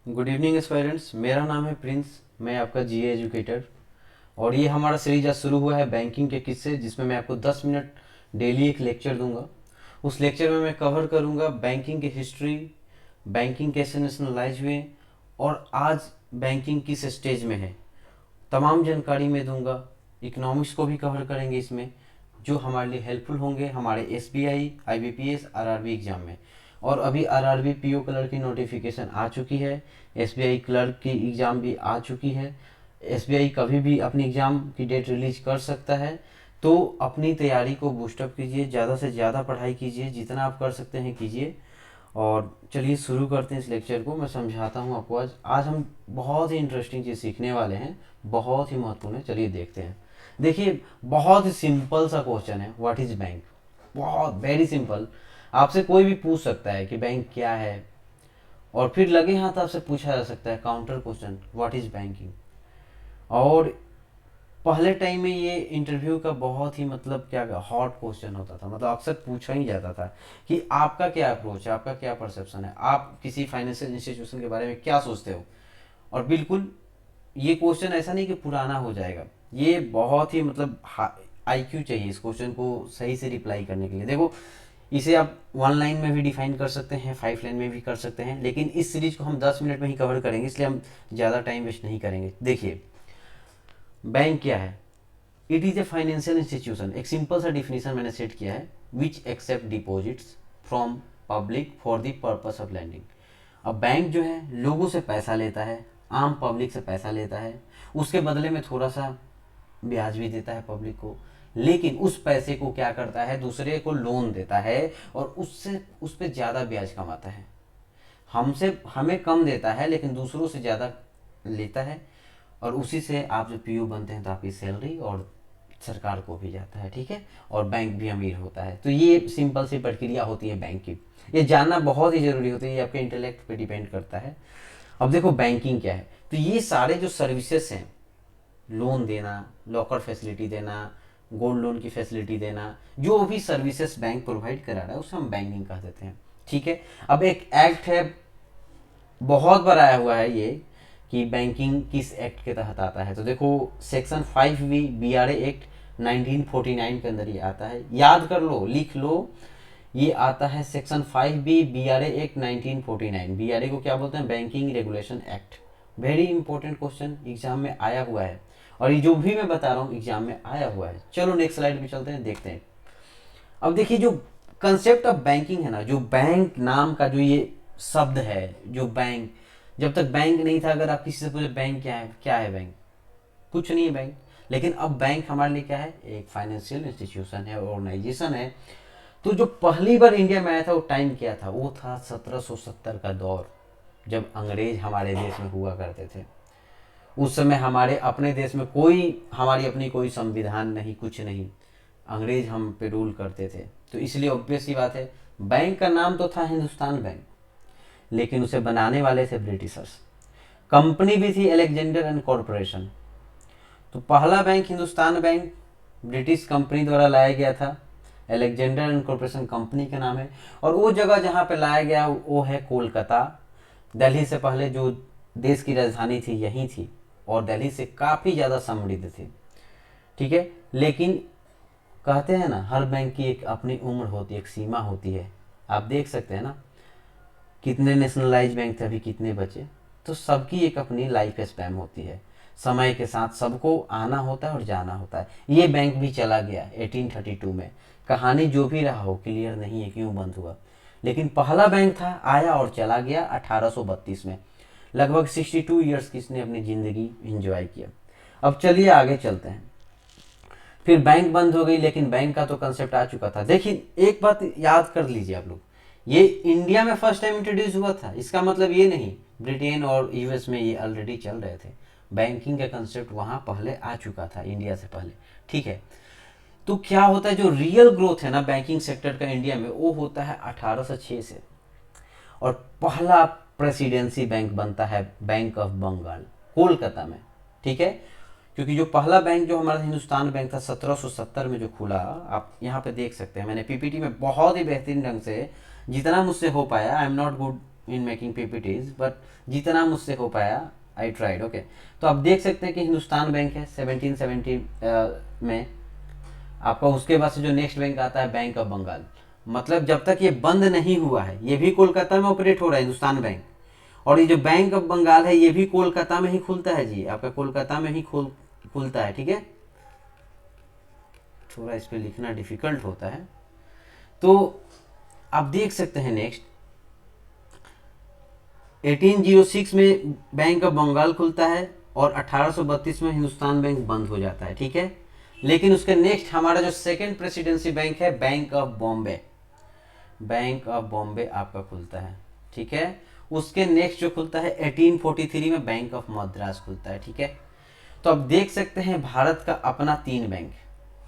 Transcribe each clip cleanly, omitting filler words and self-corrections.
Good evening aspirants. मेरा नाम है प्रिंस, मैं आपका जीए एजुकेटर। और ये हमारा सीरीज आज शुरू हुआ है बैंकिंग के किस्से, जिसमें मैं आपको 10 मिनट डेली एक लेक्चर दूंगा। उस लेक्चर में मैं कवर करूंगा बैंकिंग की हिस्ट्री, बैंकिंग कैसे नेशनलाइज हुए और आज बैंकिंग किस स्टेज में है, तमाम जानकारी मैं दूंगा। इकोनॉमिक्स को भी कवर करेंगे इसमें, जो हमारे लिए हेल्पफुल होंगे हमारे एसबीआई, आईबीपीएस, आरआरबी एग्जाम में। और अभी आरआरबी पीओ क्लर्क की नोटिफिकेशन आ चुकी है, एसबीआई क्लर्क की एग्ज़ाम भी आ चुकी है। एसबीआई कभी भी अपनी एग्ज़ाम की डेट रिलीज कर सकता है। तो अपनी तैयारी को बूस्टअप कीजिए, ज़्यादा से ज़्यादा पढ़ाई कीजिए, जितना आप कर सकते हैं कीजिए। और चलिए शुरू करते हैं इस लेक्चर को। मैं समझाता हूँ आपको। आज हम बहुत ही इंटरेस्टिंग चीज़ सीखने वाले हैं, बहुत ही महत्वपूर्ण है। चलिए देखते हैं। देखिए, बहुत ही सिंपल सा क्वेश्चन है, व्हाट इज बैंक। बहुत वेरी सिंपल। आपसे कोई भी पूछ सकता है कि बैंक क्या है, और फिर लगे हाथ आपसे पूछा जा सकता है counter question, what is banking. और पहले टाइम में ये इंटरव्यू का बहुत ही मतलब क्या हॉट क्वेश्चन होता था, मतलब अक्सर पूछा ही जाता था कि आपका क्या अप्रोच है, आपका क्या परसेप्शन है, आप किसी फाइनेंशियल इंस्टीट्यूशन के बारे में क्या सोचते हो। और बिल्कुल ये क्वेश्चन ऐसा नहीं कि पुराना हो जाएगा, ये बहुत ही मतलब आईक्यू चाहिए इस क्वेश्चन को सही से रिप्लाई करने के लिए। देखो, इसे आप 1 लाइन में भी डिफाइन कर सकते हैं, 5 लाइन में भी कर सकते हैं, लेकिन इस सीरीज को हम 10 मिनट में ही कवर करेंगे, इसलिए हम ज़्यादा टाइम वेस्ट नहीं करेंगे। देखिए, बैंक क्या है। It is a financial institution, एक सिंपल सा डिफिनेशन मैंने सेट किया है, which accept deposits from public for the purpose of lending. अब बैंक जो है लोगों से पैसा लेता है, आम पब्लिक से पैसा लेता है, उसके बदले में थोड़ा सा ब्याज भी देता है पब्लिक को, लेकिन उस पैसे को क्या करता है, दूसरे को लोन देता है और उससे उस पर ज़्यादा ब्याज कमाता है। हमसे हमें कम देता है लेकिन दूसरों से ज़्यादा लेता है, और उसी से आप जो पीओ बनते हैं तो आपकी सैलरी और सरकार को भी जाता है, ठीक है, और बैंक भी अमीर होता है। तो ये सिंपल सी प्रक्रिया होती है बैंक की। ये जानना बहुत ही ज़रूरी होता है, ये आपके इंटेलेक्ट पे डिपेंड करता है। अब देखो बैंकिंग क्या है। तो ये सारे जो सर्विसेज हैं, लोन देना, लॉकर फैसिलिटी देना, गोल्ड लोन की फैसिलिटी देना, जो भी सर्विसेज बैंक प्रोवाइड करा रहा है उसे हम बैंकिंग कह देते हैं, ठीक है। अब एक एक्ट है, बहुत बार आया हुआ है ये, कि बैंकिंग किस एक्ट के तहत आता है। तो देखो, section 5 B R A act 1949 के अंदर ये आता है। याद कर लो, लिख लो, ये आता है section 5 B R A act 1949। B R A को क्या बोलते हैं, banking regulation act. Very important question exam में आया हुआ है, और ये जो भी मैं बता रहा हूँ एग्जाम में आया हुआ है। चलो नेक्स्ट स्लाइड पे चलते हैं, देखते हैं। अब देखिए, जो कंसेप्ट ऑफ बैंकिंग है ना, जो बैंक नाम का जो ये शब्द है, जो बैंक, जब तक बैंक नहीं था, अगर आप किसी से पूछे बैंक क्या है, क्या है बैंक, कुछ नहीं है बैंक। लेकिन अब बैंक हमारे लिए क्या है, एक फाइनेंशियल इंस्टीट्यूशन है, ऑर्गेनाइजेशन है। तो जो पहली बार इंडिया में आया था वो टाइम क्या था, वो था 1770 का दौर, जब अंग्रेज हमारे देश में हुआ करते थे। उस समय हमारे अपने देश में कोई, हमारी अपनी कोई संविधान नहीं, कुछ नहीं, अंग्रेज हम पे रूल करते थे। तो इसलिए ऑब्वियस सी बात है, बैंक का नाम तो था हिंदुस्तान बैंक, लेकिन उसे बनाने वाले थे ब्रिटिशर्स। कंपनी भी थी अलेक्जेंडर एंड कॉरपोरेशन। तो पहला bank Hindustan bank British company द्वारा लाया गया था, अलेक्जेंडर एंड कॉरपोरेशन कंपनी का नाम है। और वो जगह जहाँ पे लाया गया वो है कोलकाता। दिल्ली से पहले जो देश की राजधानी थी यही थी, और दिल्ली से काफ़ी ज़्यादा समृद्ध थी, ठीक है। लेकिन कहते हैं ना, हर बैंक की एक अपनी उम्र होती है, एक सीमा होती है। आप देख सकते हैं ना, कितने नेशनलाइज बैंक थे, अभी कितने बचे। तो सबकी एक अपनी लाइफ स्पैन होती है, समय के साथ सबको आना होता है और जाना होता है। ये बैंक भी चला गया 1832 में। कहानी जो भी रहा हो, क्लियर नहीं है क्यों बंद हुआ, लेकिन पहला बैंक था, आया और चला गया 1832 में। लगभग 62 ईयर्स की इसने अपनी ज़िंदगी इंजॉय किया। अब चलिए आगे चलते हैं। फिर बैंक बंद हो गई, लेकिन बैंक का तो कंसेप्ट आ चुका था। देखिए, एक बात याद कर लीजिए आप लोग, ये इंडिया में फर्स्ट टाइम इंट्रोड्यूस हुआ था, इसका मतलब ये नहीं ब्रिटेन और यूएस में ये ऑलरेडी चल रहे थे। बैंकिंग का कंसेप्ट वहाँ पहले आ चुका था, इंडिया से पहले, ठीक है। तो क्या होता है, जो रियल ग्रोथ है ना बैंकिंग सेक्टर का इंडिया में, वो होता है 1806 से। और पहला प्रेसिडेंसी बैंक बनता है बैंक ऑफ बंगाल, कोलकाता में, ठीक है। क्योंकि जो पहला बैंक जो हमारा हिंदुस्तान बैंक था 1770 में जो खुला, आप यहाँ पे देख सकते हैं, मैंने पीपीटी में बहुत ही बेहतरीन ढंग से, जितना मुझसे हो पाया, I am not good in making PPTs, but जितना मुझसे हो पाया आई ट्राइड। ओके, तो आप देख सकते हैं कि हिंदुस्तान बैंक है 1770 में आपका। उसके बाद से जो नेक्स्ट बैंक आता है बैंक ऑफ बंगाल। मतलब जब तक ये बंद नहीं हुआ है, ये भी कोलकाता में ऑपरेट हो रहा है हिंदुस्तान बैंक, और ये जो बैंक ऑफ बंगाल है ये भी कोलकाता में ही खुलता है जी, आपका कोलकाता में ही खुलता है। ठीक है, थोड़ा इस पर लिखना डिफिकल्ट होता है। तो आप देख सकते हैं नेक्स्ट 1806 में बैंक ऑफ बंगाल खुलता है और 1832 में हिंदुस्तान बैंक बंद हो जाता है। ठीक है, लेकिन उसके नेक्स्ट हमारा जो सेकेंड प्रेसिडेंसी बैंक है bank of Bombay, bank of Bombay आपका खुलता है। ठीक है, उसके नेक्स्ट जो खुलता है 1843 में बैंक ऑफ मद्रास खुलता है। ठीक है, तो आप देख सकते हैं भारत का अपना 3 बैंक,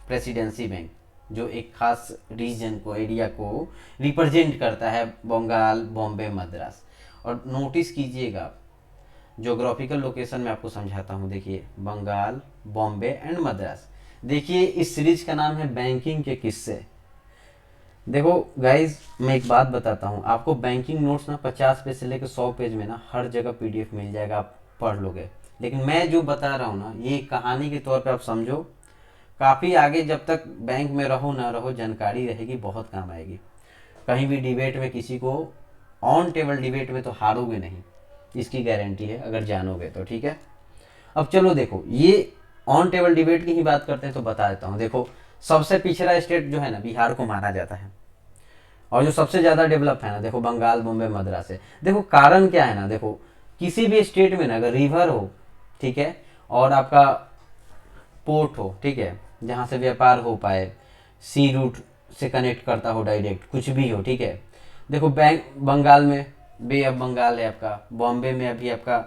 प्रेसिडेंसी बैंक, जो एक खास रीजन को, एरिया को रिप्रेजेंट करता है, बंगाल, बॉम्बे, मद्रास। और नोटिस कीजिएगा ज्योग्राफिकल लोकेशन में आपको समझाता हूँ। देखिए बंगाल, बॉम्बे एंड मद्रास। देखिए इस सीरीज का नाम है बैंकिंग के किस्से। देखो गाइज, मैं एक बात बताता हूँ आपको, बैंकिंग नोट्स ना 50 पेज से लेकर 100 पेज में ना हर जगह पीडीएफ मिल जाएगा, आप पढ़ लोगे। लेकिन मैं जो बता रहा हूँ ना, ये कहानी के तौर पे आप समझो, काफ़ी आगे जब तक बैंक में रहो ना रहो जानकारी रहेगी, बहुत काम आएगी। कहीं भी डिबेट में किसी को, ऑन टेबल डिबेट में तो हारोगे नहीं, इसकी गारंटी है अगर जानोगे तो। ठीक है, अब चलो देखो, ये ऑन टेबल डिबेट की ही बात करते हैं तो बता देता हूँ। देखो सबसे पिछड़ा स्टेट जो है ना, बिहार को माना जाता है, और जो सबसे ज़्यादा डेवलप है ना, देखो बंगाल, बॉम्बे, मद्रास है। देखो कारण क्या है ना, देखो किसी भी स्टेट में ना अगर रिवर हो, ठीक है, और आपका पोर्ट हो, ठीक है, जहाँ से व्यापार हो पाए, सी रूट से कनेक्ट करता हो डायरेक्ट, कुछ भी हो, ठीक है। देखो बैंक बंगाल में बे ऑफ बंगाल है आपका, बॉम्बे में अभी आपका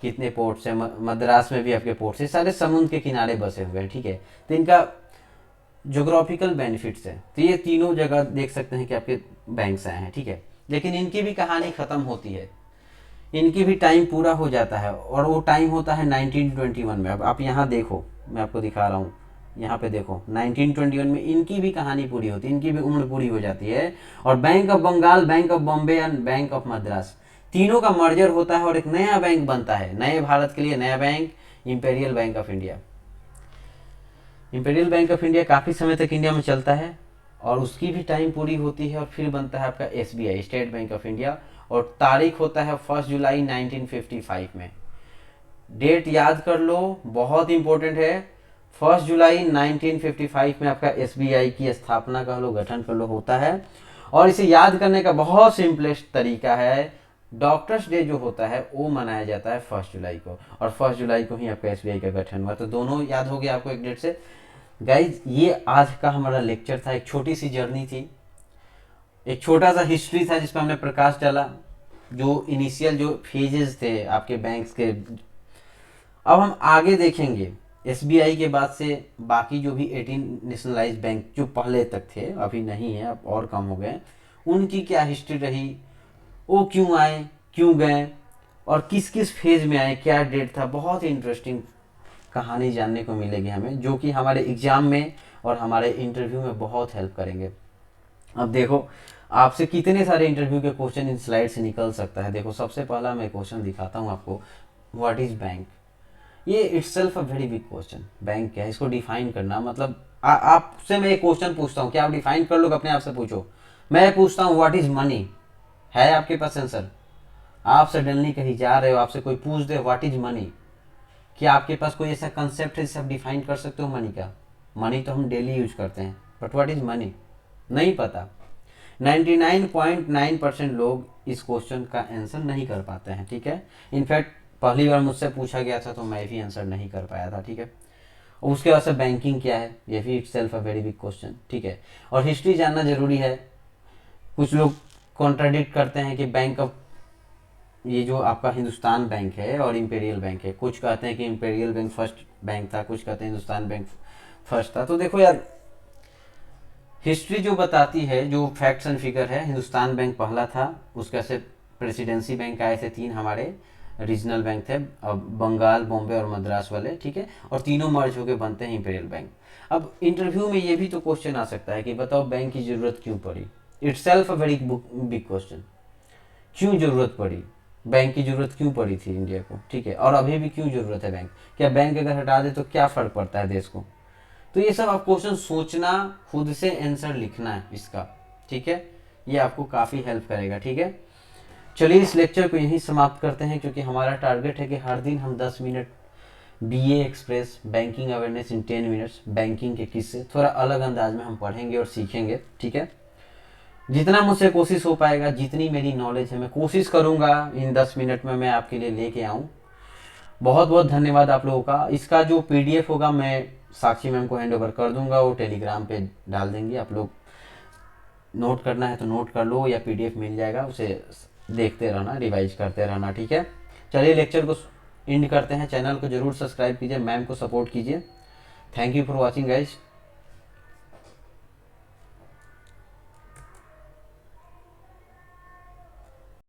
कितने पोर्ट्स हैं, मद्रास में भी आपके पोर्ट्स हैं, सारे समुद्र के किनारे बसे हुए हैं। ठीक है, तो इनका जोग्राफिकल बेनिफिट्स है, तो ये तीनों जगह देख सकते हैं कि आपके बैंक्स आए हैं। ठीक है, लेकिन इनकी भी कहानी ख़त्म होती है, इनकी भी टाइम पूरा हो जाता है, और वो टाइम होता है 1921 में। अब आप यहाँ देखो, मैं आपको दिखा रहा हूँ, यहाँ पे देखो 1921 में इनकी भी कहानी पूरी होती है, इनकी भी उम्र पूरी हो जाती है। और bank of Bengal, bank of Bombay and bank of Madras, तीनों का मर्जर होता है और एक नया बैंक बनता है, नए भारत के लिए नया bank, imperial bank of India. Imperial bank of India काफ़ी समय तक इंडिया में चलता है, और उसकी भी टाइम पूरी होती है, और फिर बनता है आपका SBI, state bank of India, और तारीख होता है 1 जुलाई 1955 में। डेट याद कर लो, बहुत इंपॉर्टेंट है। 1 जुलाई 1955 में आपका एसबीआई की स्थापना कर लो, गठन कर लो होता है। और इसे याद करने का बहुत सिंपलेस्ट तरीका है, डॉक्टर्स डे जो होता है वो मनाया जाता है 1 जुलाई को, और 1 जुलाई को ही आपका एसबीआई का गठन हुआ। तो दोनों याद हो गया आपको एक डेट से। गाइज ये आज का हमारा लेक्चर था, एक छोटी सी जर्नी थी, एक छोटा सा हिस्ट्री था जिस पर हमने प्रकाश डाला, जो इनिशियल जो फेजेस थे आपके बैंक्स के। अब हम आगे देखेंगे एसबीआई के बाद से बाकी जो भी 18 नेशनलाइज बैंक जो पहले तक थे, अभी नहीं है, अब और कम हो गए, उनकी क्या हिस्ट्री रही, वो क्यों आए, क्यों गए, और किस किस फेज में आए, क्या डेट था। बहुत ही इंटरेस्टिंग कहानी जानने को मिलेगी हमें, जो कि हमारे एग्जाम में और हमारे इंटरव्यू में बहुत हेल्प करेंगे। अब देखो आपसे कितने सारे इंटरव्यू के क्वेश्चन इन स्लाइड से निकल सकता है। देखो सबसे पहला मैं क्वेश्चन दिखाता हूँ आपको, व्हाट इज बैंक। ये itself a very big question, bank क्या है इसको डिफाइन करना। मतलब आपसे मैं एक क्वेश्चन पूछता हूँ, क्या आप डिफाइन कर लो, अपने आप से पूछो। मैं पूछता हूँ व्हाट इज मनी, है आपके पास आंसर? आप सडनली कहीं जा रहे हो, आपसे कोई पूछ दे व्हाट इज मनी, क्या आपके पास कोई ऐसा कंसेप्ट है जिसे आप डिफाइन कर सकते हो मनी का? मनी तो हम डेली यूज करते हैं, बट व्हाट इज मनी नहीं पता। 99.9% लोग इस क्वेश्चन का आंसर नहीं कर पाते हैं। ठीक है, इनफैक्ट पहली बार मुझसे पूछा गया था तो मैं भी आंसर नहीं कर पाया था। ठीक है, और उसके बाद से बैंकिंग क्या है, ये भी इट्ससेल्फ अ वेरी बिग क्वेश्चन। ठीक है, और हिस्ट्री जानना जरूरी है। कुछ लोग कॉन्ट्राडिक्ट करते हैं कि बैंक ऑफ, ये जो आपका हिंदुस्तान बैंक है और इंपेरियल बैंक है, कुछ कहते हैं कि इंपेरियल बैंक फर्स्ट बैंक था, कुछ कहते हैं हिंदुस्तान बैंक फर्स्ट था। तो देखो यार, हिस्ट्री जो बताती है, जो फैक्ट्स एंड फिगर है, हिंदुस्तान बैंक पहला था, उसके से प्रेसिडेंसी बैंक आए थे 3 हमारे, रीजनल बैंक थे, बंगाल, बॉम्बे और मद्रास वाले। ठीक है, और तीनों मर्ज होकर बनते हैं इंपेरियल बैंक। अब इंटरव्यू में ये भी तो क्वेश्चन आ सकता है कि बताओ बैंक की जरूरत क्यों पड़ी। इट्ससेल्फ अ वेरी बिग क्वेश्चन, क्यों ज़रूरत पड़ी, बैंक की ज़रूरत क्यों पड़ी थी इंडिया को, ठीक है, और अभी भी क्यों ज़रूरत है बैंक, क्या बैंक अगर हटा दे तो क्या फ़र्क पड़ता है देश को। तो ये सब आप क्वेश्चन सोचना, खुद से आंसर लिखना है इसका, ठीक है, ये आपको काफ़ी हेल्प करेगा, ठीक है। चलिए इस लेक्चर को यहीं समाप्त करते हैं, क्योंकि हमारा टारगेट है कि हर दिन हम 10 minute BA express banking awareness in 10 minutes, banking के किस्से थोड़ा अलग अंदाज में हम पढ़ेंगे और सीखेंगे, ठीक है। जितना मुझसे कोशिश हो पाएगा, जितनी मेरी नॉलेज है, मैं कोशिश करूंगा इन 10 मिनट में मैं आपके लिए लेके आऊं। बहुत बहुत धन्यवाद आप लोगों का। इसका जो पीडीएफ होगा मैं साक्षी मैम को हैंड ओवर कर दूंगा, वो टेलीग्राम पे डाल देंगे, आप लोग नोट करना है तो नोट कर लो, या पीडीएफ मिल जाएगा, उसे देखते रहना, रिवाइज करते रहना, ठीक है। चलिए लेक्चर को एंड करते हैं। चैनल को जरूर सब्सक्राइब कीजिए, मैम को सपोर्ट कीजिए। Thank you for watching guys.